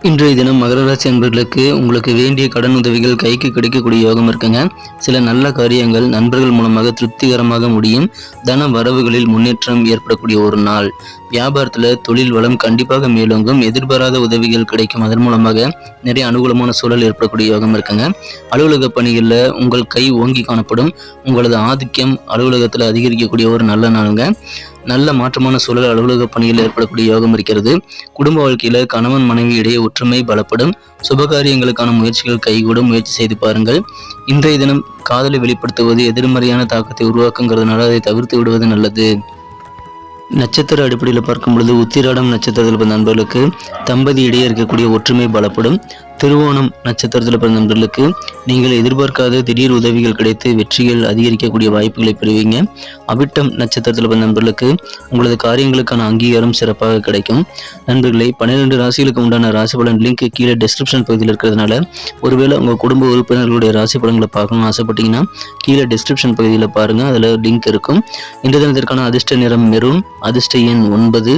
இன்றைய தினம் மகர ராசி அன்பர்களுக்கு உங்களுக்கு வேண்டிய கடன் உதவிகள் கைக்கு கிடைக்கக்கூடிய யோகம் இருக்குங்க. சில நல்ல காரியங்கள் நண்பர்கள் மூலமாக திருப்திகரமாக முடியும். தன வரவுகளில் முன்னேற்றம் ஏற்படக்கூடிய ஒரு நாள். வியாபாரத்தில் தொழில் வளம் கண்டிப்பாக மேலோங்கும். எதிர்பாராத உதவிகள் கிடைக்கும். அதன் மூலமாக நிறைய அனுகூலமான சூழல் ஏற்படக்கூடிய யோகம் இருக்குங்க. அலுவலக பணிகளில் உங்கள் கை ஓங்கி காணப்படும். உங்களது ஆதிக்கம் அலுவலகத்தில் அதிகரிக்கக்கூடிய ஒரு நல்ல நாளுங்க. நல்ல மாற்றமான சூழல் அலுவலக பணியில் ஏற்படக்கூடிய யோகம் இருக்கிறது. குடும்ப வாழ்க்கையில கணவன் மனைவி இடையே ஒற்றுமை பலப்படும். சுபகாரியங்களுக்கான முயற்சிகள் கைகூடும். முயற்சி செய்து பாருங்கள். இன்றைய தினம் காதலை வெளிப்படுத்துவது எதிர்மறையான தாக்கத்தை உருவாக்குங்கிறதுனால அதை தவிர்த்து விடுவது நல்லது. நட்சத்திர அடிப்படையில் பார்க்கும் பொழுது உத்திராடம் நட்சத்திரத்தில் பிறந்த நண்பர்களுக்கு தம்பதி இடையே இருக்கக்கூடிய ஒற்றுமை பலப்படும். திருவோணம் நட்சத்திரத்தில் பிறந்த நண்பர்களுக்கு நீங்கள் எதிர்பார்க்காத திடீர் உதவிகள் கிடைத்து வெற்றிகள் அதிகரிக்கக்கூடிய வாய்ப்புகளை பெறுவீங்க. அவிட்டம் நட்சத்திரத்தில் பிறந்த நண்பர்களுக்கு உங்களது காரியங்களுக்கான அங்கீகாரம் சிறப்பாக கிடைக்கும். நண்பர்களை 12 ராசிகளுக்கு உண்டான ராசி பலன் லிங்க் கீழே டிஸ்கிரிப்ஷன் பகுதியில் இருக்கிறதுனால ஒருவேளை உங்கள் குடும்ப உறுப்பினர்களுடைய ராசி பலன்களை பார்க்கணும்னு ஆசைப்பட்டீங்கன்னா கீழே டிஸ்கிரிப்ஷன் பகுதியில் பாருங்கள், அதில் லிங்க் இருக்கும். இந்த தினத்திற்கான அதிர்ஷ்ட நிறம் மெரூன், அதிர்ஷ்ட எண் 9,